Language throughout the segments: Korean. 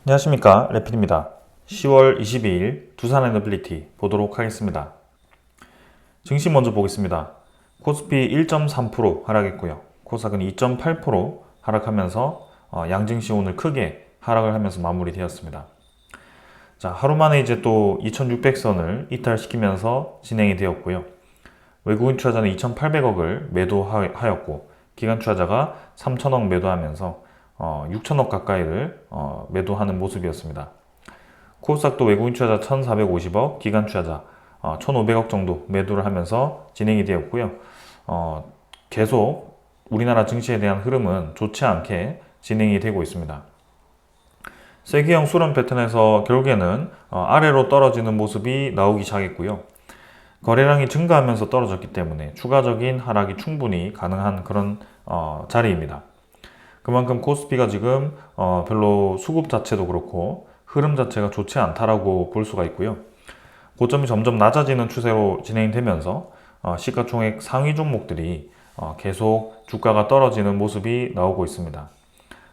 안녕하십니까, 래필입니다. 10월 22일 두산에너빌리티 보도록 하겠습니다. 증시 먼저 보겠습니다. 코스피 1.3% 하락했고요. 코스닥은 2.8% 하락하면서 양증시 오늘 크게 하락을 하면서 마무리되었습니다. 자, 하루 만에 이제 또 2600선을 이탈시키면서 진행이 되었고요. 외국인 투자자는 2800억을 매도하였고 기관 투자자가 3000억 매도하면서 6천억 가까이를 매도하는 모습이었습니다. 코스닥도 외국인 투자자 1450억, 기관 투자자 1500억 정도 매도를 하면서 진행이 되었고요. 계속 우리나라 증시에 대한 흐름은 좋지 않게 진행이 되고 있습니다. 세기형 수렴 패턴에서 결국에는 아래로 떨어지는 모습이 나오기 시작했고요. 거래량이 증가하면서 떨어졌기 때문에 추가적인 하락이 충분히 가능한 그런 자리입니다. 그만큼 코스피가 지금 별로 수급 자체도 그렇고 흐름 자체가 좋지 않다라고 볼 수가 있고요. 고점이 점점 낮아지는 추세로 진행되면서 시가총액 상위 종목들이 계속 주가가 떨어지는 모습이 나오고 있습니다.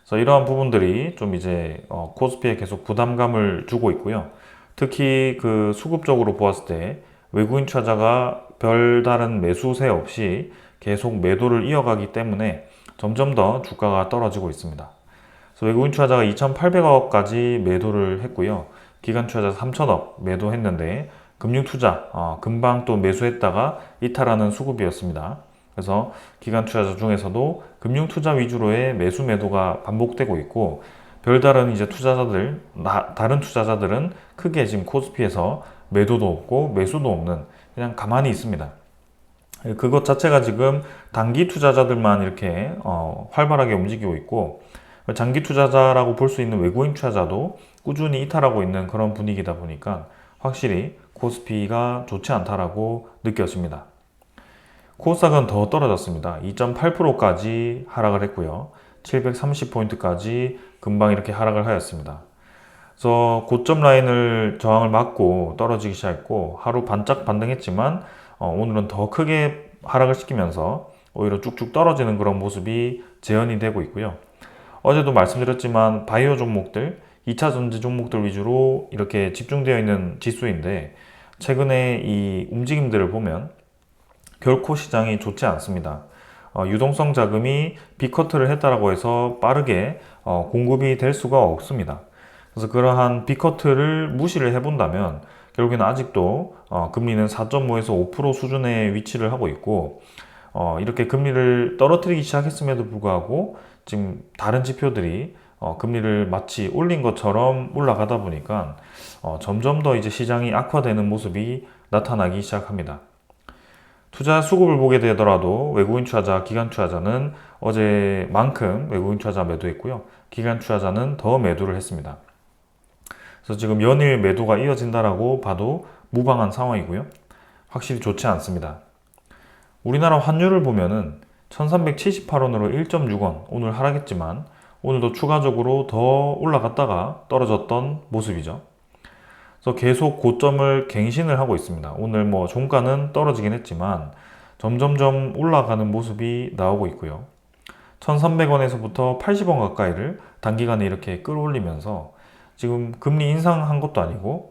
그래서 이러한 부분들이 좀 이제 코스피에 계속 부담감을 주고 있고요. 특히 그 수급적으로 보았을 때 외국인 투자자가 별다른 매수세 없이 계속 매도를 이어가기 때문에 점점 더 주가가 떨어지고 있습니다. 그래서 외국인 투자자가 2,800억까지 매도를 했고요. 기관 투자자 3,000억 매도했는데 금융 투자 금방 또 매수했다가 이탈하는 수급이었습니다. 그래서 기관 투자자 중에서도 금융 투자 위주로의 매수 매도가 반복되고 있고 별다른 이제 투자자들 다른 투자자들은 크게 지금 코스피에서 매도도 없고 매수도 없는 그냥 가만히 있습니다. 그것 자체가 지금 단기 투자자들만 이렇게 활발하게 움직이고 있고 장기 투자자라고 볼 수 있는 외국인 투자자도 꾸준히 이탈하고 있는 그런 분위기다 보니까 확실히 코스피가 좋지 않다라고 느껴집니다. 코스닥은 더 떨어졌습니다. 2.8%까지 하락을 했고요. 730포인트까지 금방 이렇게 하락을 하였습니다. 그래서 고점 라인을 저항을 맞고 떨어지기 시작했고 하루 반짝 반등했지만 오늘은 더 크게 하락을 시키면서 오히려 쭉쭉 떨어지는 그런 모습이 재현이 되고 있고요. 어제도 말씀드렸지만 바이오 종목들, 2차 전지 종목들 위주로 이렇게 집중되어 있는 지수인데 최근에 이 움직임들을 보면 결코 시장이 좋지 않습니다. 유동성 자금이 빅커트를 했다라고 해서 빠르게 공급이 될 수가 없습니다. 그래서 그러한 빅커트를 무시를 해본다면 결국에는 아직도 금리는 4.5에서 5% 수준의 위치를 하고 있고 이렇게 금리를 떨어뜨리기 시작했음에도 불구하고 지금 다른 지표들이 금리를 마치 올린 것처럼 올라가다 보니까 점점 더 이제 시장이 악화되는 모습이 나타나기 시작합니다. 투자 수급을 보게 되더라도 외국인 투자자, 기관 투자자는 어제만큼 외국인 투자자 매도했고요. 기관 투자자는 더 매도를 했습니다. 그래서 지금 연일 매도가 이어진다라고 봐도 무방한 상황이고요. 확실히 좋지 않습니다. 우리나라 환율을 보면은 1378원으로 1.6원 오늘 하락했지만 오늘도 추가적으로 더 올라갔다가 떨어졌던 모습이죠. 그래서 계속 고점을 갱신을 하고 있습니다. 오늘 뭐 종가는 떨어지긴 했지만 점점점 올라가는 모습이 나오고 있고요. 1300원에서부터 80원 가까이를 단기간에 이렇게 끌어올리면서 지금 금리 인상한 것도 아니고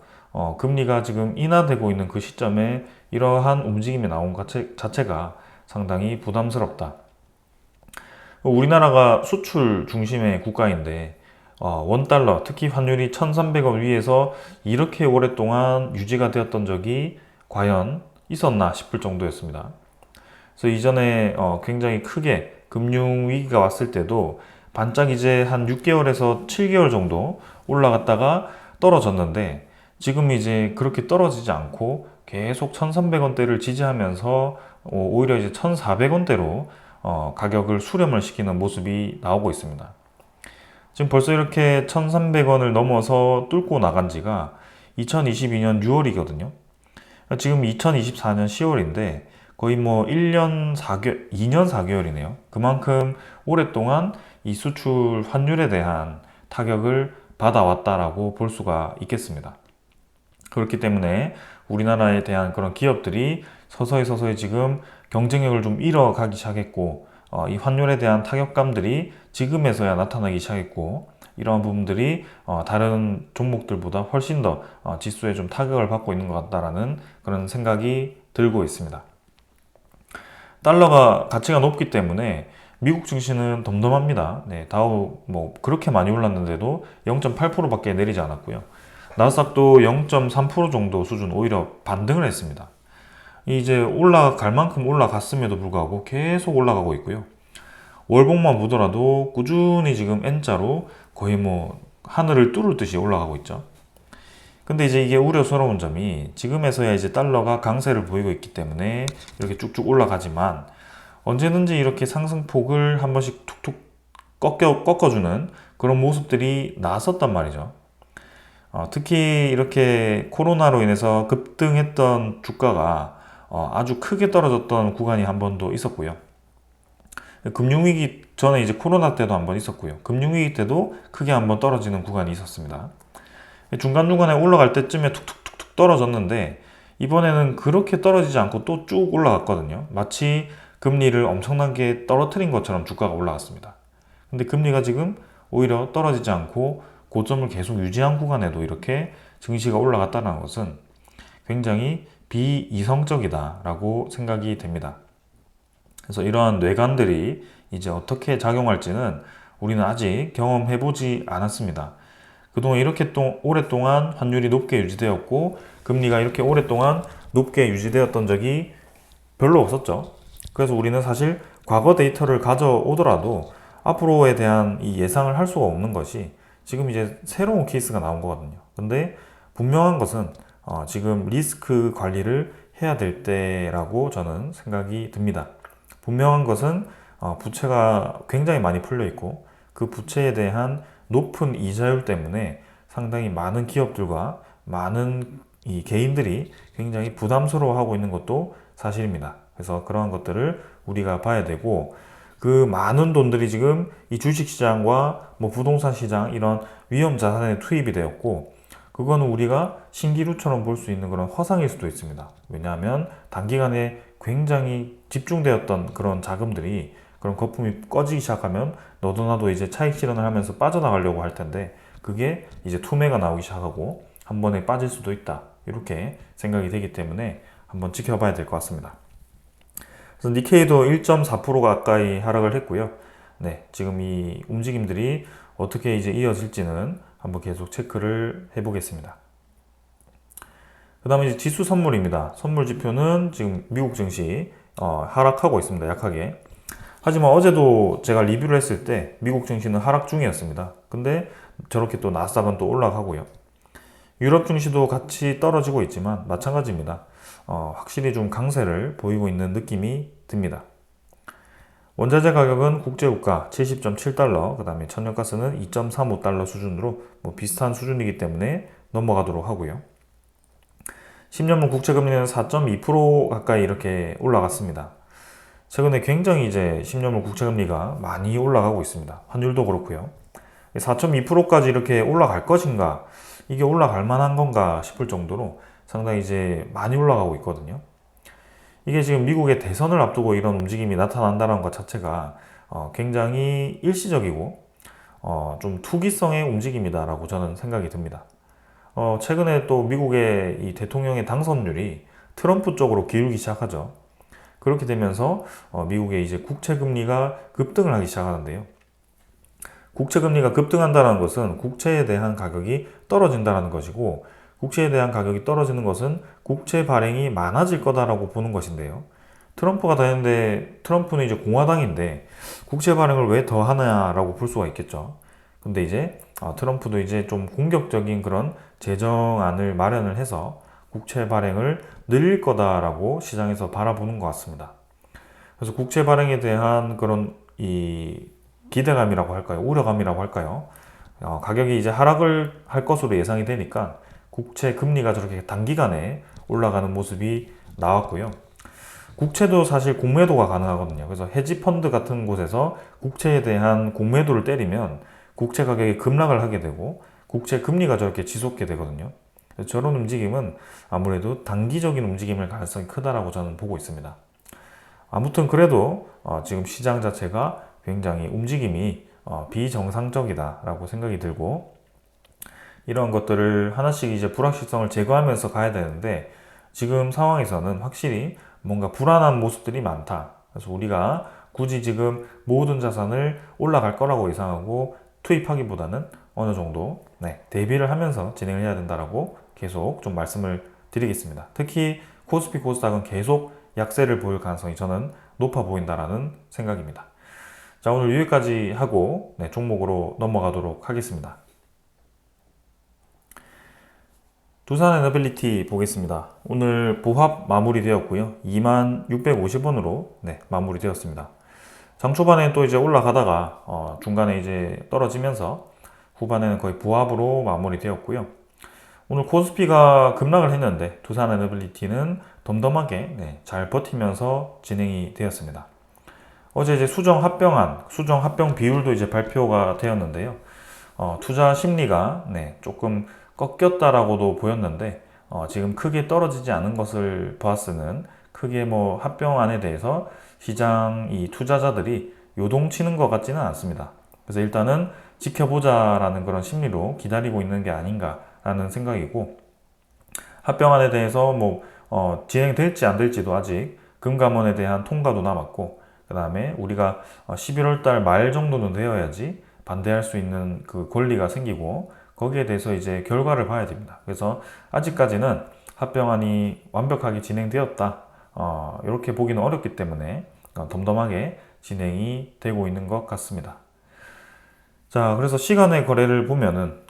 금리가 지금 인하되고 있는 그 시점에 이러한 움직임이 나온 것 자체가 상당히 부담스럽다. 우리나라가 수출 중심의 국가인데 원달러, 특히 환율이 1300원 위에서 이렇게 오랫동안 유지가 되었던 적이 과연 있었나 싶을 정도였습니다. 그래서 이전에 굉장히 크게 금융위기가 왔을 때도 반짝 이제 한 6개월에서 7개월 정도 올라갔다가 떨어졌는데 지금 이제 그렇게 떨어지지 않고 계속 1300원대를 지지하면서 오히려 이제 1400원대로 가격을 수렴을 시키는 모습이 나오고 있습니다. 지금 벌써 이렇게 1300원을 넘어서 뚫고 나간 지가 2022년 6월이거든요. 지금 2024년 10월인데 거의 뭐 1년 4개월, 2년 4개월이네요. 그만큼 오랫동안 이 수출 환율에 대한 타격을 받아왔다라고 볼 수가 있겠습니다. 그렇기 때문에 우리나라에 대한 그런 기업들이 서서히 지금 경쟁력을 좀 잃어가기 시작했고 이 환율에 대한 타격감들이 지금에서야 나타나기 시작했고 이러한 부분들이 다른 종목들보다 훨씬 더 지수에 좀 타격을 받고 있는 것 같다라는 그런 생각이 들고 있습니다. 달러가 가치가 높기 때문에 미국 증시는 덤덤합니다. 네, 다우 뭐 그렇게 많이 올랐는데도 0.8%밖에 내리지 않았고요. 나스닥도 0.3% 정도 수준 오히려 반등을 했습니다. 이제 올라갈 만큼 올라갔음에도 불구하고 계속 올라가고 있고요. 월봉만 보더라도 꾸준히 지금 N자로 거의 뭐 하늘을 뚫을 듯이 올라가고 있죠. 근데 이제 이게 우려스러운 점이 지금에서야 이제 달러가 강세를 보이고 있기 때문에 이렇게 쭉쭉 올라가지만 언제든지 이렇게 상승폭을 한 번씩 툭툭 꺾어주는 그런 모습들이 나섰단 말이죠. 특히 이렇게 코로나로 인해서 급등했던 주가가 아주 크게 떨어졌던 구간이 한 번도 있었고요. 금융위기 전에 이제 코로나 때도 한 번 있었고요. 금융위기 때도 크게 한 번 떨어지는 구간이 있었습니다. 중간중간에 올라갈 때쯤에 툭툭툭툭 떨어졌는데 이번에는 그렇게 떨어지지 않고 또 쭉 올라갔거든요. 마치 금리를 엄청나게 떨어뜨린 것처럼 주가가 올라갔습니다. 근데 금리가 지금 오히려 떨어지지 않고 고점을 계속 유지한 구간에도 이렇게 증시가 올라갔다는 것은 굉장히 비이성적이다라고 생각이 됩니다. 그래서 이러한 뇌관들이 이제 어떻게 작용할지는 우리는 아직 경험해보지 않았습니다. 그동안 이렇게 오랫동안 환율이 높게 유지되었고 금리가 이렇게 오랫동안 높게 유지되었던 적이 별로 없었죠. 그래서 우리는 사실 과거 데이터를 가져오더라도 앞으로에 대한 이 예상을 할 수가 없는 것이 지금 이제 새로운 케이스가 나온 거거든요. 근데 분명한 것은 지금 리스크 관리를 해야 될 때라고 저는 생각이 듭니다. 분명한 것은 부채가 굉장히 많이 풀려 있고 그 부채에 대한 높은 이자율 때문에 상당히 많은 기업들과 많은 이 개인들이 굉장히 부담스러워하고 있는 것도 사실입니다. 그래서 그러한 것들을 우리가 봐야 되고 그 많은 돈들이 지금 이 주식시장과 뭐 부동산 시장 이런 위험 자산에 투입이 되었고 그거는 우리가 신기루처럼 볼 수 있는 그런 허상일 수도 있습니다. 왜냐하면 단기간에 굉장히 집중되었던 그런 자금들이 그런 거품이 꺼지기 시작하면 너도 나도 이제 차익 실현을 하면서 빠져나가려고 할 텐데 그게 이제 투매가 나오기 시작하고 한 번에 빠질 수도 있다. 이렇게 생각이 되기 때문에 한번 지켜봐야 될 것 같습니다. 그래서 니케이도 1.4% 가까이 하락을 했고요. 네, 지금 이 움직임들이 어떻게 이제 이어질지는 한번 계속 체크를 해보겠습니다. 그 다음에 이제 지수 선물입니다. 선물 지표는 지금 미국 증시 하락하고 있습니다. 약하게. 하지만 어제도 제가 리뷰를 했을 때 미국 증시는 하락 중이었습니다. 근데 저렇게 또 나스닥은 또 올라가고요. 유럽 증시도 같이 떨어지고 있지만 마찬가지입니다. 확실히 좀 강세를 보이고 있는 느낌이 듭니다. 원자재 가격은 국제유가 70.7달러, 그 다음에 천연가스는 2.35달러 수준으로 뭐 비슷한 수준이기 때문에 넘어가도록 하고요. 10년물 국채금리는 4.2% 가까이 이렇게 올라갔습니다. 최근에 굉장히 이제 10년물 국채금리가 많이 올라가고 있습니다. 환율도 그렇고요. 4.2%까지 이렇게 올라갈 것인가, 이게 올라갈 만한 건가 싶을 정도로 상당히 이제 많이 올라가고 있거든요. 이게 지금 미국의 대선을 앞두고 이런 움직임이 나타난다는 것 자체가 굉장히 일시적이고 좀 투기성의 움직임이다라고 저는 생각이 듭니다. 최근에 또 미국의 이 대통령의 당선율이 트럼프 쪽으로 기울기 시작하죠. 그렇게 되면서 미국의 이제 국채금리가 급등을 하기 시작하는데요. 국채금리가 급등한다는 것은 국채에 대한 가격이 떨어진다는 것이고 국채에 대한 가격이 떨어지는 것은 국채 발행이 많아질 거다라고 보는 것인데요. 트럼프가 되는데 트럼프는 이제 공화당인데 국채 발행을 왜 더 하냐라고 볼 수가 있겠죠. 근데 이제 트럼프도 이제 좀 공격적인 그런 재정안을 마련을 해서 국채 발행을 늘릴 거다라고 시장에서 바라보는 것 같습니다. 그래서 국채 발행에 대한 그런 이 기대감이라고 할까요? 우려감이라고 할까요? 가격이 이제 하락을 할 것으로 예상이 되니까 국채 금리가 저렇게 단기간에 올라가는 모습이 나왔고요. 국채도 사실 공매도가 가능하거든요. 그래서 헤지펀드 같은 곳에서 국채에 대한 공매도를 때리면 국채 가격이 급락을 하게 되고 국채 금리가 저렇게 지속게 되거든요. 저런 움직임은 아무래도 단기적인 움직임일 가능성이 크다라고 저는 보고 있습니다. 아무튼 그래도 지금 시장 자체가 굉장히 움직임이 비정상적이다라고 생각이 들고, 이런 것들을 하나씩 이제 불확실성을 제거하면서 가야 되는데, 지금 상황에서는 확실히 뭔가 불안한 모습들이 많다. 그래서 우리가 굳이 지금 모든 자산을 올라갈 거라고 예상하고 투입하기보다는 어느 정도 대비를 하면서 진행을 해야 된다라고 계속 좀 말씀을 드리겠습니다. 특히 코스피 코스닥은 계속 약세를 보일 가능성이 저는 높아 보인다라는 생각입니다. 자, 오늘 여기까지 하고 종목으로 넘어가도록 하겠습니다. 두산에너빌리티 보겠습니다. 오늘 보합 마무리되었고요. 2650원으로 마무리되었습니다. 장 초반에 또 이제 올라가다가 중간에 이제 떨어지면서 후반에는 거의 부합으로 마무리되었고요. 오늘 코스피가 급락을 했는데 두산에너빌리티는 덤덤하게 잘 버티면서 진행이 되었습니다. 어제 이제 수정 합병 비율도 이제 발표가 되었는데요. 투자 심리가 조금 꺾였다라고도 보였는데 지금 크게 떨어지지 않은 것을 보았으는 크게 뭐 합병안에 대해서 시장 이 투자자들이 요동치는 것 같지는 않습니다. 그래서 일단은 지켜보자라는 그런 심리로 기다리고 있는 게 아닌가라는 생각이고, 합병안에 대해서 뭐 진행될지 안 될지도 아직 금감원에 대한 통과도 남았고, 그 다음에 우리가 11월 달 말 정도는 되어야지 반대할 수 있는 그 권리가 생기고, 거기에 대해서 이제 결과를 봐야 됩니다. 그래서 아직까지는 합병안이 완벽하게 진행되었다, 이렇게 보기는 어렵기 때문에 덤덤하게 진행이 되고 있는 것 같습니다. 자, 그래서 시간의 거래를 보면은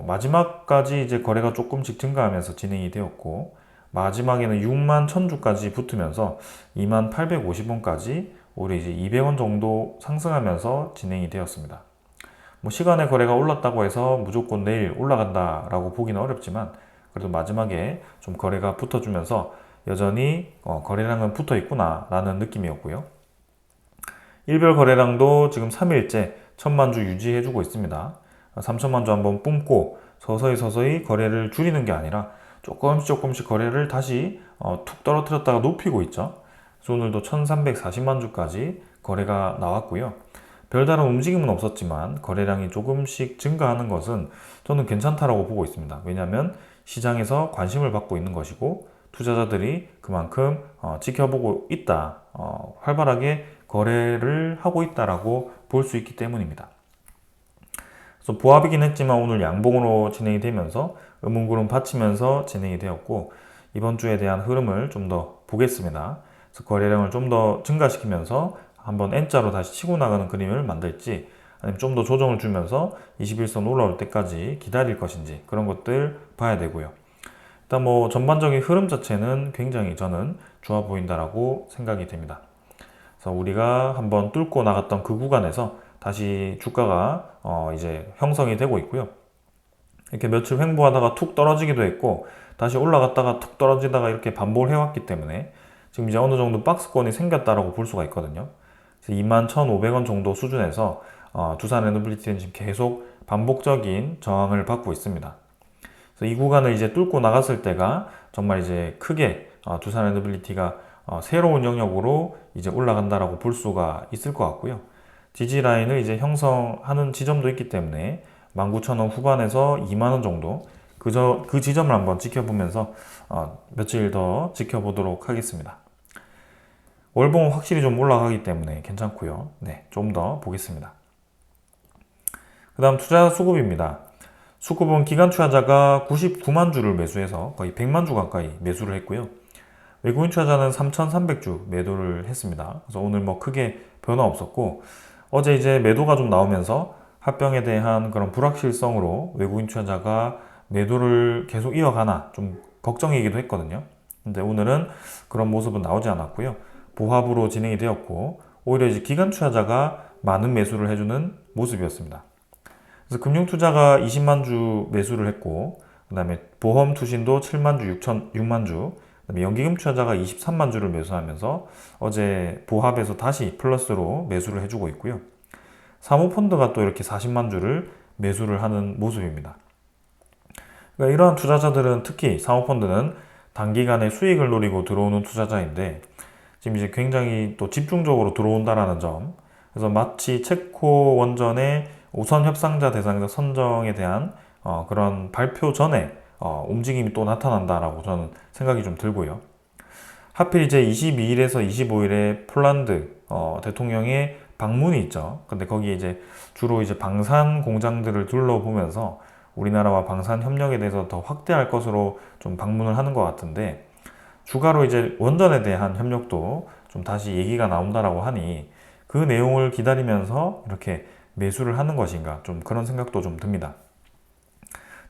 마지막까지 이제 거래가 조금씩 증가하면서 진행이 되었고, 마지막에는 6만 1000주까지 붙으면서 2만 850원까지 오히려 이제 200원 정도 상승하면서 진행이 되었습니다. 뭐 시간의 거래가 올랐다고 해서 무조건 내일 올라간다라고 보기는 어렵지만, 그래도 마지막에 좀 거래가 붙어주면서 여전히 거래량은 붙어 있구나 라는 느낌이었고요. 일별 거래량도 지금 3일째 1000만 주 유지해주고 있습니다. 3000만 주 한번 뿜고 서서히 거래를 줄이는 게 아니라 조금씩 거래를 다시 툭 떨어뜨렸다가 높이고 있죠. 그래서 오늘도 1340만 주까지 거래가 나왔고요. 별다른 움직임은 없었지만 거래량이 조금씩 증가하는 것은 저는 괜찮다라고 보고 있습니다. 왜냐하면 시장에서 관심을 받고 있는 것이고, 투자자들이 그만큼 지켜보고 있다, 활발하게 거래를 하고 있다라고 볼 수 있기 때문입니다. 그래서 보합이긴 했지만 오늘 양봉으로 진행이 되면서 음운구름 받치면서 진행이 되었고, 이번 주에 대한 흐름을 좀 더 보겠습니다. 그래서 거래량을 좀 더 증가시키면서 한번 N자로 다시 치고 나가는 그림을 만들지, 아니면 좀 더 조정을 주면서 21선 올라올 때까지 기다릴 것인지, 그런 것들 봐야 되고요. 일단 뭐 전반적인 흐름 자체는 굉장히 저는 좋아 보인다라고 생각이 됩니다. 그래서 우리가 한번 뚫고 나갔던 그 구간에서 다시 주가가 이제 형성이 되고 있고요. 이렇게 며칠 횡보하다가 툭 떨어지기도 했고, 다시 올라갔다가 툭 떨어지다가 이렇게 반복을 해왔기 때문에 지금 이제 어느 정도 박스권이 생겼다라고 볼 수가 있거든요. 그래서 21,500원 정도 수준에서 두산에너빌리티는 지금 계속 반복적인 저항을 받고 있습니다. 그래서 이 구간을 이제 뚫고 나갔을 때가 정말 이제 크게 두산에너빌리티가 새로운 영역으로 이제 올라간다라고 볼 수가 있을 것 같고요. 지지 라인을 이제 형성하는 지점도 있기 때문에 19,000원 후반에서 2만원 정도 그 지점을 한번 지켜보면서 며칠 더 지켜보도록 하겠습니다. 월봉은 확실히 좀 올라가기 때문에 괜찮고요. 좀 더 보겠습니다. 그 다음 투자 수급입니다. 수급은 기관 투자자가 99만 주를 매수해서 거의 100만 주 가까이 매수를 했고요. 외국인 투자자는 3,300주 매도를 했습니다. 그래서 오늘 뭐 크게 변화 없었고, 어제 이제 매도가 좀 나오면서 합병에 대한 그런 불확실성으로 외국인 투자자가 매도를 계속 이어가나 좀 걱정이기도 했거든요. 근데 오늘은 그런 모습은 나오지 않았고요. 보합으로 진행이 되었고, 오히려 이제 기관 투자자가 많은 매수를 해주는 모습이었습니다. 그래서 금융투자가 20만 주 매수를 했고, 그 다음에 보험 투신도 7만 주, 6만 주, 그다음에 연기금 투자자가 23만 주를 매수하면서 어제 보합에서 다시 플러스로 매수를 해주고 있고요. 사모펀드가 또 이렇게 40만 주를 매수를 하는 모습입니다. 그러니까 이러한 투자자들은, 특히 사모펀드는 단기간에 수익을 노리고 들어오는 투자자인데 지금 이제 굉장히 또 집중적으로 들어온다라는 점, 그래서 마치 체코 원전의 우선 협상자 대상자 선정에 대한 그런 발표 전에 움직임이 또 나타난다라고 저는 생각이 좀 들고요. 하필 이제 22일에서 25일에 폴란드 대통령의 방문이 있죠. 근데 거기에 이제 주로 이제 방산 공장들을 둘러보면서 우리나라와 방산 협력에 대해서 더 확대할 것으로 좀 방문을 하는 것 같은데, 추가로 이제 원전에 대한 협력도 좀 다시 얘기가 나온다라고 하니 그 내용을 기다리면서 이렇게 매수를 하는 것인가, 좀 그런 생각도 좀 듭니다.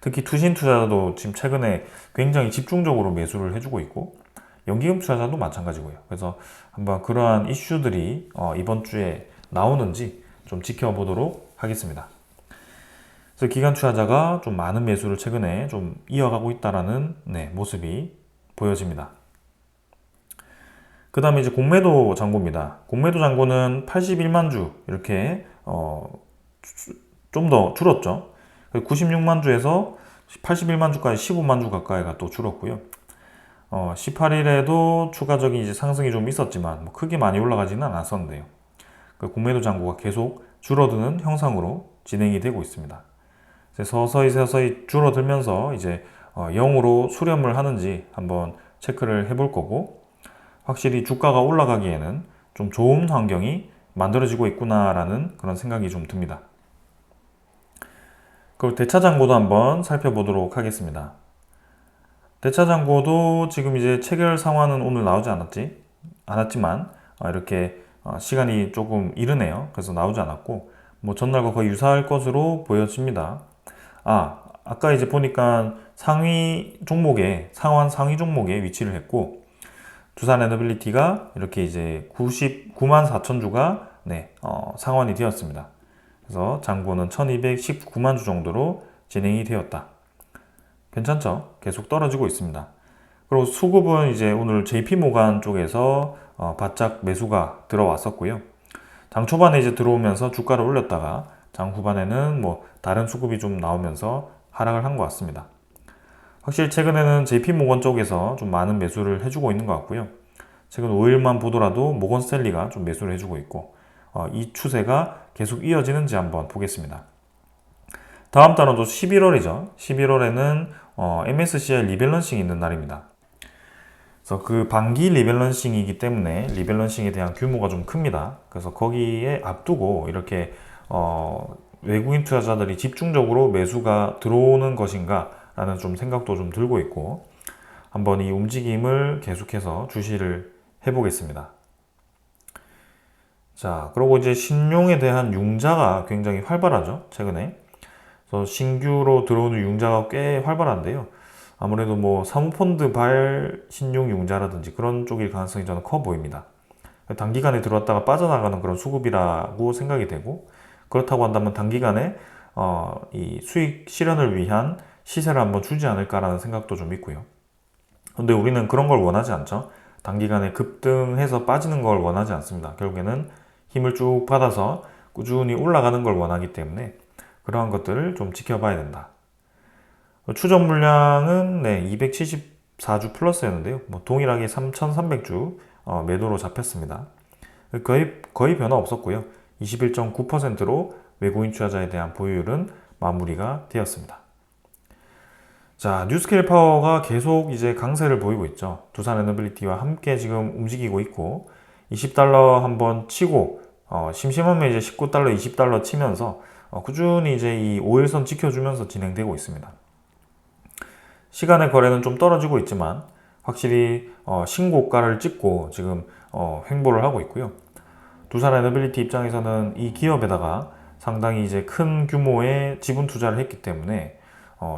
특히 투신 투자자도 지금 최근에 굉장히 집중적으로 매수를 해주고 있고, 연기금 투자자도 마찬가지고요. 그래서 한번 그러한 이슈들이 이번 주에 나오는지 좀 지켜보도록 하겠습니다. 그래서 기관 투자자가 좀 많은 매수를 최근에 좀 이어가고 있다라는 모습이 보여집니다. 그 다음에 이제 공매도 잔고입니다. 공매도 잔고는 81만 주 이렇게 좀 더 줄었죠. 96만 주에서 81만 주까지 15만 주 가까이가 또 줄었고요. 18일에도 추가적인 이제 상승이 좀 있었지만 뭐 크게 많이 올라가지는 않았었는데요. 그 공매도 잔고가 계속 줄어드는 형상으로 진행이 되고 있습니다. 서서히 줄어들면서 이제 0으로 수렴을 하는지 한번 체크를 해볼 거고, 확실히 주가가 올라가기에는 좀 좋은 환경이 만들어지고 있구나라는 그런 생각이 좀 듭니다. 그리고 대차잔고도 한번 살펴보도록 하겠습니다. 대차잔고도 지금 이제 체결 상환은 오늘 나오지 않았지만 이렇게 시간이 조금 이르네요. 그래서 나오지 않았고 뭐 전날과 거의 유사할 것으로 보여집니다. 아까 이제 보니까 상위 종목에 위치를 했고, 두산 에너빌리티가 이렇게 이제 99만 4천 주가 상환이 되었습니다. 그래서 잔고는 1219만 주 정도로 진행이 되었다. 괜찮죠? 계속 떨어지고 있습니다. 그리고 수급은 이제 오늘 JP모간 쪽에서 바짝 매수가 들어왔었고요. 장 초반에 이제 들어오면서 주가를 올렸다가 장 후반에는 뭐 다른 수급이 좀 나오면서 하락을 한 것 같습니다. 확실히 최근에는 JP모건 쪽에서 좀 많은 매수를 해주고 있는 것 같고요. 최근 5일만 보더라도 모건 스탠리가 좀 매수를 해주고 있고, 이 추세가 계속 이어지는지 한번 보겠습니다. 다음 달은 또 11월이죠. 11월에는 MSCI 리밸런싱이 있는 날입니다. 그래서 그 반기 리밸런싱이기 때문에 리밸런싱에 대한 규모가 좀 큽니다. 그래서 거기에 앞두고 이렇게 외국인 투자자들이 집중적으로 매수가 들어오는 것인가 라는 좀 생각도 좀 들고 있고, 한번 이 움직임을 계속해서 주시를 해보겠습니다. 자, 그리고 이제 신용에 대한 융자가 굉장히 활발하죠, 최근에. 그래서 신규로 들어오는 융자가 꽤 활발한데요. 아무래도 뭐 사모펀드 발 신용 융자라든지 그런 쪽일 가능성이 저는 커 보입니다. 단기간에 들어왔다가 빠져나가는 그런 수급이라고 생각이 되고, 그렇다고 한다면 단기간에 이 수익 실현을 위한 시세를 한번 주지 않을까라는 생각도 좀 있고요. 근데 우리는 그런 걸 원하지 않죠. 단기간에 급등해서 빠지는 걸 원하지 않습니다. 결국에는 힘을 쭉 받아서 꾸준히 올라가는 걸 원하기 때문에 그러한 것들을 좀 지켜봐야 된다. 추정 물량은 274주 플러스였는데요. 뭐 동일하게 3,300주 매도로 잡혔습니다. 거의 변화 없었고요. 21.9%로 외국인 투자자에 대한 보유율은 마무리가 되었습니다. 자, 뉴스케일 파워가 계속 이제 강세를 보이고 있죠. 두산 에너빌리티와 함께 지금 움직이고 있고, 20달러 한번 치고 심심하면 이제 19달러, 20달러 치면서 꾸준히 이제 이 5일선 지켜주면서 진행되고 있습니다. 시간의 거래는 좀 떨어지고 있지만 확실히 신고가를 찍고 지금 횡보를 하고 있고요. 두산 에너빌리티 입장에서는 이 기업에다가 상당히 이제 큰 규모의 지분 투자를 했기 때문에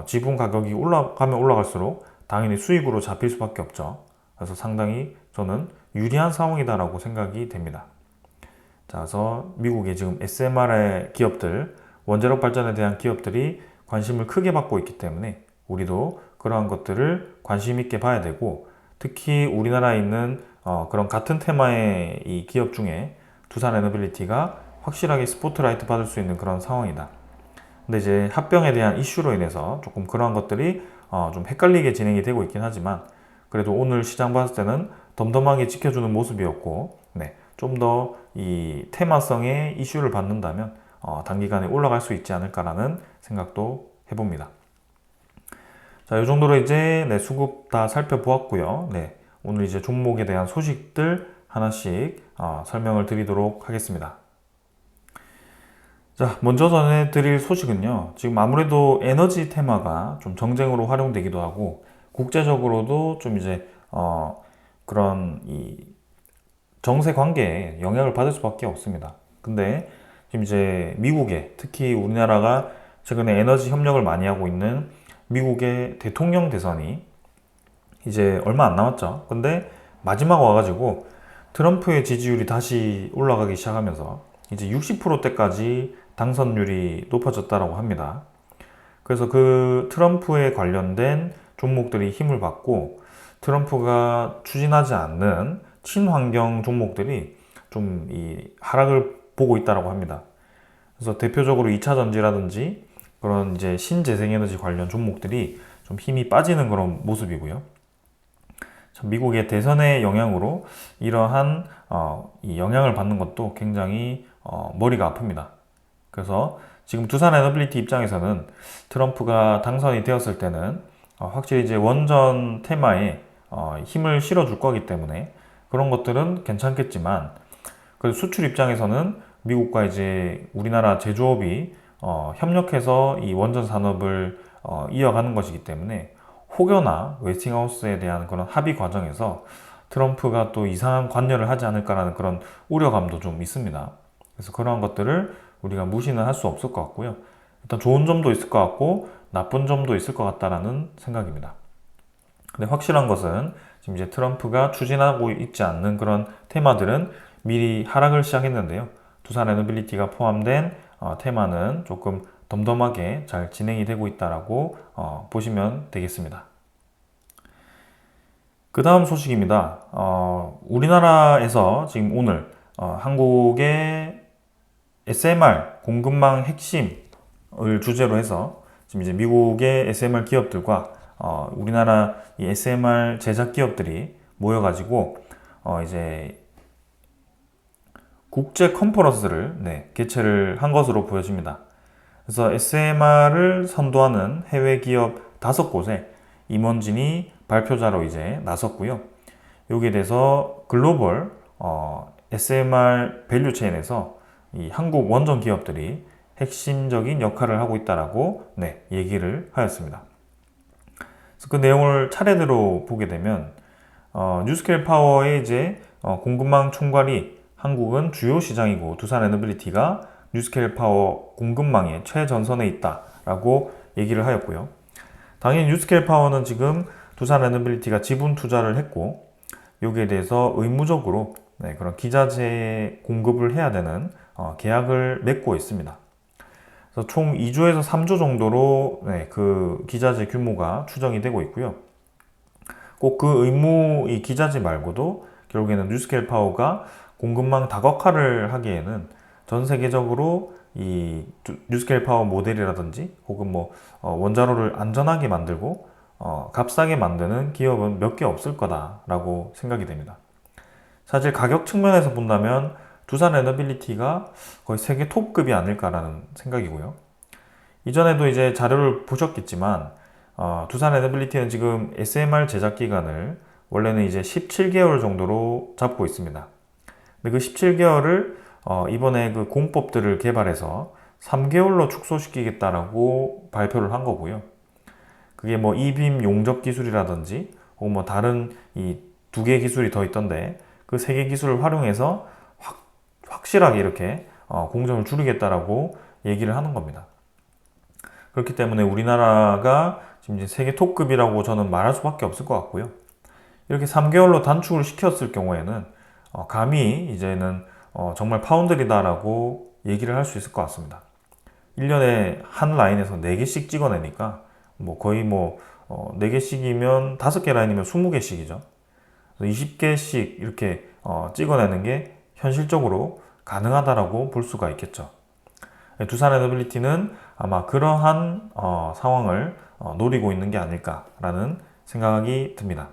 지분 가격이 올라가면 올라갈수록 당연히 수익으로 잡힐 수밖에 없죠. 그래서 상당히 저는 유리한 상황이다라고 생각이 됩니다. 자, 그래서 미국의 지금 SMR의 기업들, 원자력 발전에 대한 기업들이 관심을 크게 받고 있기 때문에 우리도 그러한 것들을 관심 있게 봐야 되고, 특히 우리나라에 있는 그런 같은 테마의 이 기업 중에 두산 에너빌리티가 확실하게 스포트라이트 받을 수 있는 그런 상황이다. 근데 이제 합병에 대한 이슈로 인해서 조금 그러한 것들이 좀 헷갈리게 진행이 되고 있긴 하지만, 그래도 오늘 시장 봤을 때는 덤덤하게 지켜주는 모습이었고, 좀 더 이 테마성의 이슈를 받는다면 단기간에 올라갈 수 있지 않을까라는 생각도 해봅니다. 자, 이 정도로 이제 수급 다 살펴보았고요. 오늘 이제 종목에 대한 소식들 하나씩 설명을 드리도록 하겠습니다. 자, 먼저 전해드릴 소식은요. 지금 아무래도 에너지 테마가 좀 정쟁으로 활용되기도 하고 국제적으로도 좀 이제 그런 이 정세 관계에 영향을 받을 수밖에 없습니다. 근데 지금 이제 미국에 특히 우리나라가 최근에 에너지 협력을 많이 하고 있는 미국의 대통령 대선이 이제 얼마 안 남았죠. 근데 마지막 와가지고 트럼프의 지지율이 다시 올라가기 시작하면서 이제 60%대까지 당선율이 높아졌다고 합니다. 그래서 그 트럼프에 관련된 종목들이 힘을 받고 트럼프가 추진하지 않는 친환경 종목들이 좀 이 하락을 보고 있다고 합니다. 그래서 대표적으로 2차 전지라든지 그런 이제 신재생에너지 관련 종목들이 좀 힘이 빠지는 그런 모습이고요. 미국의 대선의 영향으로 이러한 이 영향을 받는 것도 굉장히 머리가 아픕니다. 그래서 지금 두산에너빌리티 입장에서는 트럼프가 당선이 되었을 때는 확실히 이제 원전 테마에 힘을 실어줄 거기 때문에 그런 것들은 괜찮겠지만 그 수출 입장에서는 미국과 이제 우리나라 제조업이 협력해서 이 원전 산업을 이어가는 것이기 때문에 혹여나 웨스팅하우스에 대한 그런 합의 과정에서 트럼프가 또 이상한 관여를 하지 않을까라는 그런 우려감도 좀 있습니다. 그래서 그러한 것들을 우리가 무시는 할 수 없을 것 같고요. 일단 좋은 점도 있을 것 같고 나쁜 점도 있을 것 같다라는 생각입니다. 근데 확실한 것은 지금 이제 트럼프가 추진하고 있지 않는 그런 테마들은 미리 하락을 시작했는데요. 두산에너빌리티가 포함된 테마는 조금 덤덤하게 잘 진행이 되고 있다라고 보시면 되겠습니다. 그 다음 소식입니다. 우리나라에서 지금 오늘 한국의 SMR 공급망 핵심을 주제로 해서 지금 이제 미국의 SMR 기업들과 우리나라 이 SMR 제작 기업들이 모여가지고 이제 국제 컨퍼런스를 개최를 한 것으로 보여집니다. 그래서 SMR을 선도하는 해외 기업 5곳에 임원진이 발표자로 이제 나섰고요. 여기에 대해서 글로벌 SMR 밸류체인에서 이 한국 원전 기업들이 핵심적인 역할을 하고 있다라고 얘기를 하였습니다. 그래서 그 내용을 차례대로 보게 되면 뉴스케일 파워의 이제 공급망 총괄이 한국은 주요 시장이고 두산에너빌리티가 뉴스케일 파워 공급망의 최전선에 있다라고 얘기를 하였고요. 당연히 뉴스케일 파워는 지금 두산에너빌리티가 지분 투자를 했고 여기에 대해서 의무적으로 그런 기자재 공급을 해야 되는 계약을 맺고 있습니다. 그래서 총 2조에서 3조 정도로 그 기자재 규모가 추정이 되고 있고요. 꼭 그 의무 이 기자재 말고도 결국에는 뉴스케일 파워가 공급망 다각화를 하기에는 전 세계적으로 이 뉴스케일 파워 모델이라든지 혹은 뭐 원자로를 안전하게 만들고 값싸게 만드는 기업은 몇 개 없을 거다라고 생각이 됩니다. 사실 가격 측면에서 본다면 두산에너빌리티가 거의 세계 톱급이 아닐까라는 생각이고요. 이전에도 이제 자료를 보셨겠지만 두산에너빌리티는 지금 SMR 제작 기간을 원래는 이제 17개월 정도로 잡고 있습니다. 근데 그 17개월을 이번에 그 공법들을 개발해서 3개월로 축소시키겠다라고 발표를 한 거고요. 그게 뭐 이빔 용접 기술이라든지 혹은 뭐 다른 이 2개 기술이 더 있던데 그 3개 기술을 활용해서 확실하게 이렇게 공정을 줄이겠다라고 얘기를 하는 겁니다. 그렇기 때문에 우리나라가 지금 이제 세계 톱급이라고 저는 말할 수밖에 없을 것 같고요. 이렇게 3개월로 단축을 시켰을 경우에는 감히 이제는 정말 파운드리다라고 얘기를 할 수 있을 것 같습니다. 1년에 한 라인에서 4개씩 찍어내니까 뭐 거의 뭐 4개씩이면 5개 라인이면 20개씩이죠. 20개씩 이렇게 찍어내는 게 현실적으로 가능하다라고 볼 수가 있겠죠. 두산에너빌리티는 아마 그러한 상황을 노리고 있는 게 아닐까라는 생각이 듭니다.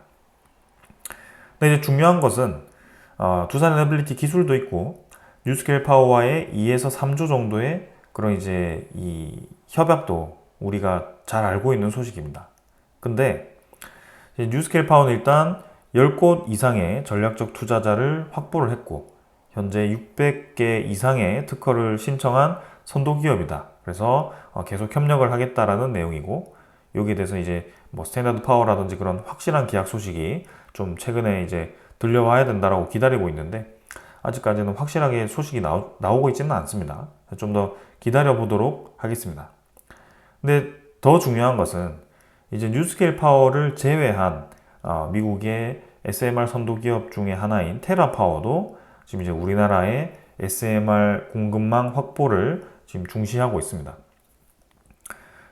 근데 이제 중요한 것은 두산에너빌리티 기술도 있고 뉴스케일 파워와의 2에서 3조 정도의 그런 이제 이 협약도 우리가 잘 알고 있는 소식입니다. 근데 뉴스케일 파워는 일단 10곳 이상의 전략적 투자자를 확보를 했고 현재 600개 이상의 특허를 신청한 선도 기업이다. 그래서 계속 협력을 하겠다라는 내용이고 여기에 대해서 이제 뭐 스탠다드 파워라든지 그런 확실한 계약 소식이 좀 최근에 이제 들려와야 된다라고 기다리고 있는데 아직까지는 확실하게 소식이 나오고 있지는 않습니다. 좀 더 기다려 보도록 하겠습니다. 근데 더 중요한 것은 이제 뉴스케일 파워를 제외한 미국의 SMR 선도 기업 중에 하나인 테라파워도 지금 이제 우리나라의 SMR 공급망 확보를 지금 중시하고 있습니다.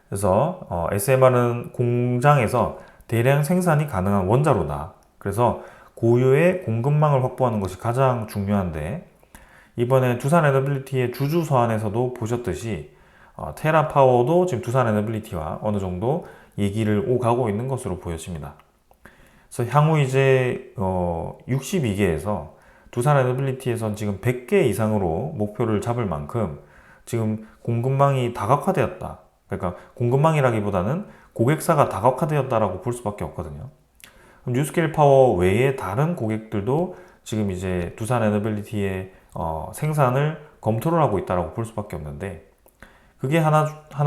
그래서 SMR은 공장에서 대량 생산이 가능한 원자로다. 그래서 고유의 공급망을 확보하는 것이 가장 중요한데 이번에 두산 에너빌리티의 주주 서한에서도 보셨듯이 테라파워도 지금 두산 에너빌리티와 어느 정도 얘기를 오가고 있는 것으로 보여집니다. 그래서 향후 이제 62개에서 두산 에너빌리티에선 지금 100개 이상으로 목표를 잡을 만큼 지금 공급망이 다각화되었다. 그러니까 공급망이라기보다는 고객사가 다각화되었다라고 볼 수밖에 없거든요. 뉴스케일 파워 외에 다른 고객들도 지금 이제 두산 에너빌리티의 생산을 검토를 하고 있다라고 볼 수밖에 없는데 그게 하나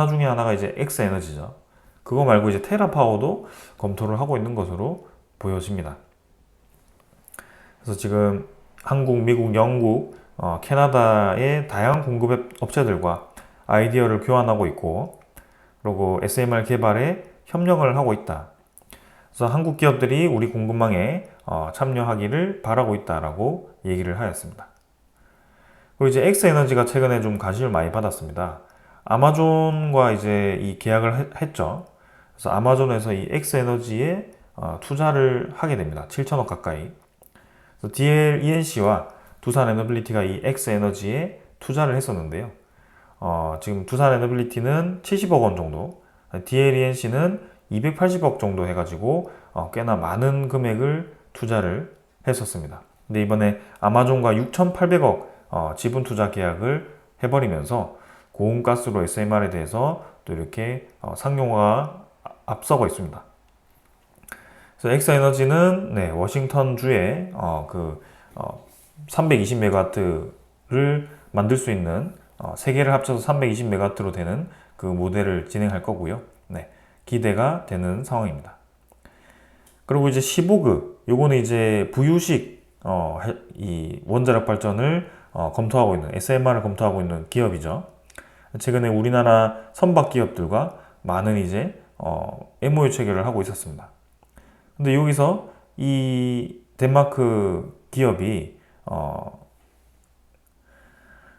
중에 하나가 이제 엑스에너지죠. 그거 말고 이제 테라파워도 검토를 하고 있는 것으로 보여집니다. 그래서 지금 한국, 미국, 영국, 캐나다의 다양한 공급 업체들과 아이디어를 교환하고 있고 그리고 SMR 개발에 협력을 하고 있다. 그래서 한국 기업들이 우리 공급망에 참여하기를 바라고 있다라고 얘기를 하였습니다. 그리고 이제 엑스에너지가 최근에 좀 관심을 많이 받았습니다. 아마존과 이제 이 계약을 했죠. 그래서 아마존에서 이 엑스에너지에 투자를 하게 됩니다. 7천억 가까이. 그래서 DLENC와 두산 에너빌리티가 이 엑스에너지에 투자를 했었는데요. 지금 두산 에너빌리티는 70억 원 정도, DLENC는 280억 정도 해가지고 꽤나 많은 금액을 투자를 했었습니다. 근데 이번에 아마존과 6,800억 지분 투자 계약을 해버리면서 고온가스로 SMR에 대해서 또 이렇게 상용화가 앞서고 있습니다. 그래서 엑스에너지는 네, 워싱턴주에 320메가와트를 만들 수 있는 세 개를 합쳐서 320메가와트로 되는 그 모델을 진행할 거고요. 네, 기대가 되는 상황입니다. 그리고 이제 15그 요거는 이제 부유식 이 원자력 발전을 검토하고 있는 SMR을 검토하고 있는 기업이죠. 최근에 우리나라 선박 기업들과 많은 이제 MOU 체결을 하고 있었습니다. 근데 여기서 이 덴마크 기업이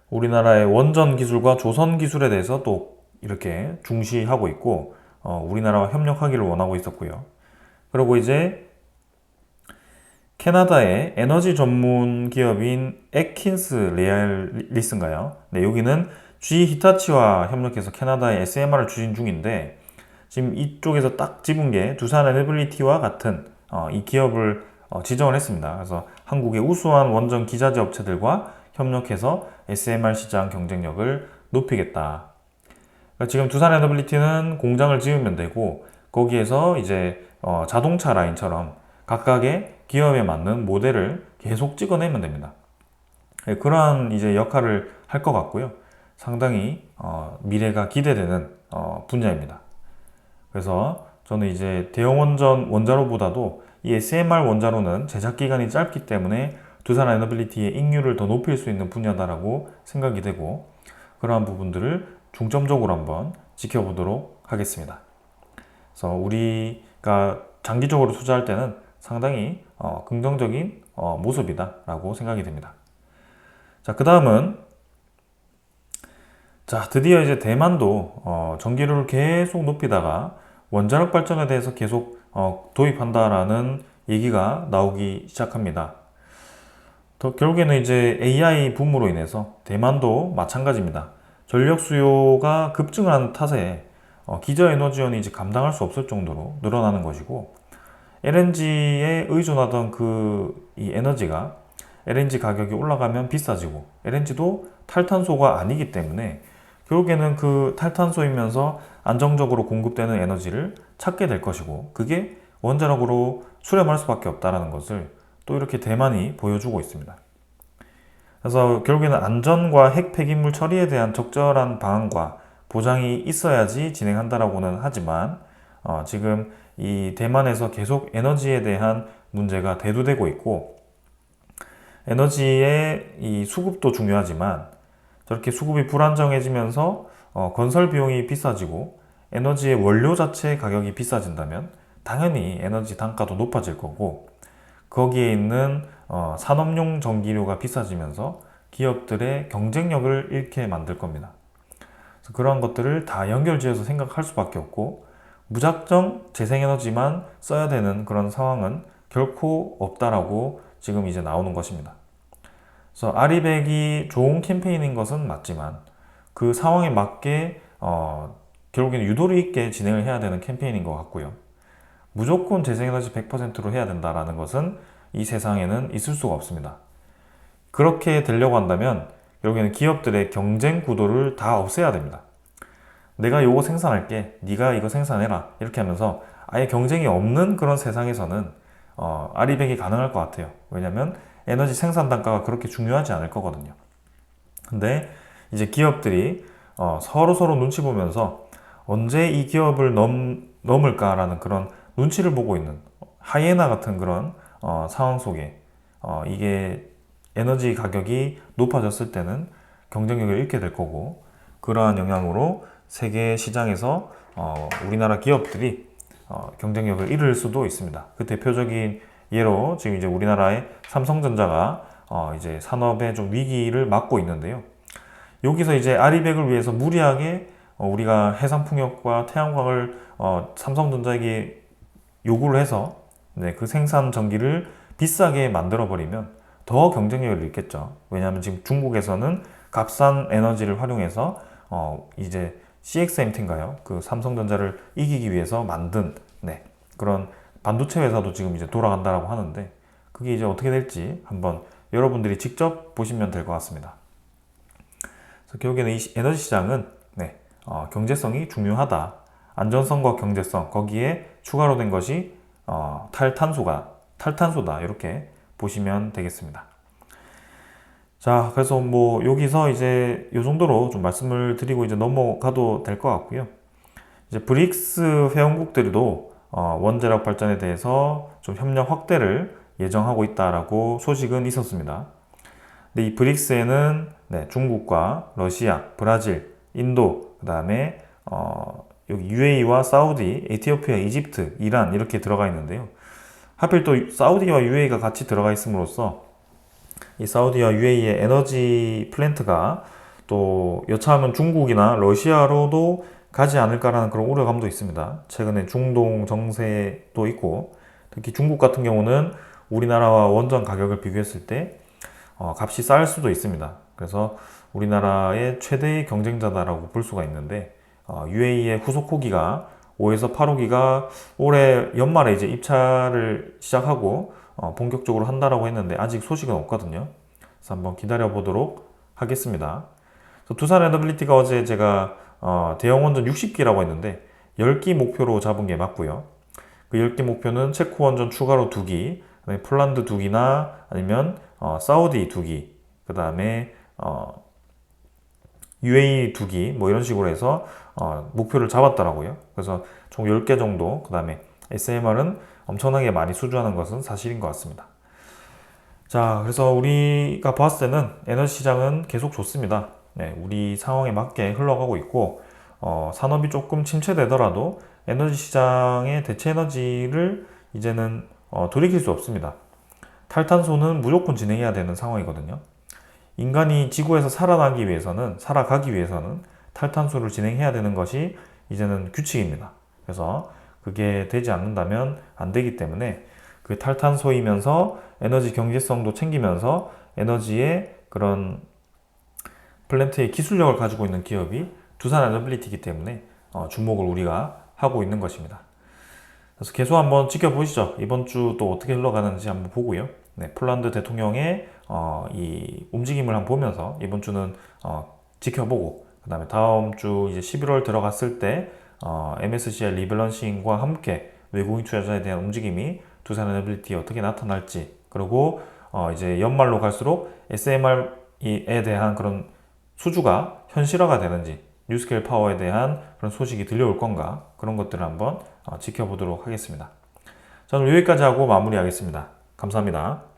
우리나라의 원전 기술과 조선 기술에 대해서 또 이렇게 중시하고 있고 우리나라와 협력하기를 원하고 있었고요. 그리고 이제 캐나다의 에너지 전문 기업인 에킨스 레알리스인가요? 네, 여기는 GE 히타치와 협력해서 캐나다의 SMR을 추진 중인데 지금 이쪽에서 딱 집은 게 두산 에너빌리티와 같은 이 기업을 지정을 했습니다. 그래서 한국의 우수한 원전 기자재 업체들과 협력해서 SMR 시장 경쟁력을 높이겠다. 그러니까 지금 두산 에너빌리티는 공장을 지으면 되고 거기에서 이제 자동차 라인처럼 각각의 기업에 맞는 모델을 계속 찍어내면 됩니다. 네, 그러한 이제 역할을 할 것 같고요. 상당히 미래가 기대되는 분야입니다. 그래서 저는 이제 대형 원자로보다도 이 SMR 원자로는 제작 기간이 짧기 때문에 두산 에너빌리티의 익률을 더 높일 수 있는 분야다라고 생각이 되고 그러한 부분들을 중점적으로 한번 지켜보도록 하겠습니다. 그래서 우리가 장기적으로 투자할 때는 상당히 긍정적인 모습이다라고 생각이 됩니다. 자, 그 다음은 드디어 이제 대만도 전기료를 계속 높이다가 원자력 발전에 대해서 계속 도입한다라는 얘기가 나오기 시작합니다. 결국에는 이제 AI 붐으로 인해서 대만도 마찬가지입니다. 전력 수요가 급증하는 탓에 기저에너지원이 이제 감당할 수 없을 정도로 늘어나는 것이고 LNG에 의존하던 이 에너지가 LNG 가격이 올라가면 비싸지고 LNG도 탈탄소가 아니기 때문에 결국에는 그 탈탄소이면서 안정적으로 공급되는 에너지를 찾게 될 것이고 그게 원자력으로 수렴할 수밖에 없다는 것을 또 이렇게 대만이 보여주고 있습니다. 그래서 결국에는 안전과 핵 폐기물 처리에 대한 적절한 방안과 보장이 있어야지 진행한다라고는 하지만 지금 이 대만에서 계속 에너지에 대한 문제가 대두되고 있고 에너지의 이 수급도 중요하지만 저렇게 수급이 불안정해지면서 건설 비용이 비싸지고 에너지의 원료 자체 가격이 비싸진다면 당연히 에너지 단가도 높아질 거고 거기에 있는 산업용 전기료가 비싸지면서 기업들의 경쟁력을 잃게 만들 겁니다. 그래서 그러한 것들을 다 연결지어서 생각할 수밖에 없고 무작정 재생에너지만 써야 되는 그런 상황은 결코 없다라고 지금 이제 나오는 것입니다. 그래서 아리백이 좋은 캠페인인 것은 맞지만 그 상황에 맞게 결국에는 유도리 있게 진행을 해야 되는 캠페인인 것 같고요. 무조건 재생에너지 100%로 해야 된다는 것은 이 세상에는 있을 수가 없습니다. 그렇게 되려고 한다면 결국에는 기업들의 경쟁 구도를 다 없애야 됩니다. 내가 요거 생산할게, 네가 이거 생산해라 이렇게 하면서 아예 경쟁이 없는 그런 세상에서는 아리백이 가능할 것 같아요. 왜냐하면 에너지 생산 단가가 그렇게 중요하지 않을 거거든요. 근데 이제 기업들이 서로 눈치 보면서 언제 이 기업을 넘을까라는 그런 눈치를 보고 있는 하이에나 같은 그런 상황 속에 이게 에너지 가격이 높아졌을 때는 경쟁력을 잃게 될 거고 그러한 영향으로 세계 시장에서 우리나라 기업들이 경쟁력을 잃을 수도 있습니다. 그 대표적인 예로 지금 이제 우리나라의 삼성전자가 이제 산업의 좀 위기를 맞고 있는데요. 여기서 이제 아리백을 위해서 무리하게 우리가 해상풍력과 태양광을 삼성전자에게 요구를 해서 그 생산 전기를 비싸게 만들어 버리면 더 경쟁력을 잃겠죠. 왜냐하면 지금 중국에서는 값싼 에너지를 활용해서 이제 CXMT인가요? 그 삼성전자를 이기기 위해서 만든 그런 반도체 회사도 지금 이제 돌아간다라고 하는데 그게 이제 어떻게 될지 한번 여러분들이 직접 보시면 될 것 같습니다. 그래서 결국에는 이 에너지 시장은 경제성이 중요하다. 안전성과 경제성 거기에 추가로 된 것이 탈탄소다 이렇게 보시면 되겠습니다. 자, 그래서 뭐 여기서 이제 이 정도로 좀 말씀을 드리고 이제 넘어가도 될 것 같고요. 이제 브릭스 회원국들도 원자력 발전에 대해서 좀 협력 확대를 예정하고 있다라고 소식은 있었습니다. 근데 이 브릭스에는 중국과 러시아, 브라질, 인도, 그 다음에 여기 UAE와 사우디, 에티오피아, 이집트, 이란 이렇게 들어가 있는데요. 하필 또 사우디와 UAE가 같이 들어가 있음으로써 이 사우디와 UAE의 에너지 플랜트가 또 여차하면 중국이나 러시아로도 가지 않을까라는 그런 우려감도 있습니다. 최근에 중동 정세도 있고 특히 중국 같은 경우는 우리나라와 원전 가격을 비교했을 때 값이 쌀 수도 있습니다. 그래서 우리나라의 최대의 경쟁자다라고 볼 수가 있는데 UAE의 후속 호기가 5에서 8호기가 올해 연말에 이제 입찰을 시작하고 본격적으로 한다라고 했는데 아직 소식은 없거든요. 그래서 한번 기다려 보도록 하겠습니다. 두산 에너빌리티가 어제 제가 대형 원전 60기라고 했는데 10기 목표로 잡은 게 맞고요. 그 10기 목표는 체코 원전 추가로 2기, 폴란드 2기나 아니면 사우디 2기, 그 다음에 UAE 2기 뭐 이런 식으로 해서 목표를 잡았더라고요. 그래서 총 10개 정도, 그 다음에 SMR은 엄청나게 많이 수주하는 것은 사실인 것 같습니다. 자, 그래서 우리가 봤을 때는 에너지 시장은 계속 좋습니다. 우리 상황에 맞게 흘러가고 있고 산업이 조금 침체되더라도 에너지 시장의 대체 에너지를 이제는 돌이킬 수 없습니다. 탈탄소는 무조건 진행해야 되는 상황이거든요. 인간이 지구에서 살아가기 위해서는 탈탄소를 진행해야 되는 것이 이제는 규칙입니다. 그래서 그게 되지 않는다면 안 되기 때문에 그 탈탄소이면서 에너지 경제성도 챙기면서 에너지의 그런 플랜트의 기술력을 가지고 있는 기업이 두산 에너빌리티이기 때문에 주목을 우리가 하고 있는 것입니다. 그래서 계속 한번 지켜보시죠. 이번 주 또 어떻게 흘러가는지 한번 보고요. 폴란드 대통령의 이 움직임을 한번 보면서 이번 주는 지켜보고, 그 다음에 다음 주 이제 11월 들어갔을 때 MSCI 리밸런싱과 함께 외국인 투자자에 대한 움직임이 두산 에너빌리티에 어떻게 나타날지, 그리고 이제 연말로 갈수록 SMR에 대한 그런 수주가 현실화가 되는지, 뉴스케일 파워에 대한 그런 소식이 들려올 건가, 그런 것들을 한번 지켜보도록 하겠습니다. 저는 여기까지 하고 마무리하겠습니다. 감사합니다.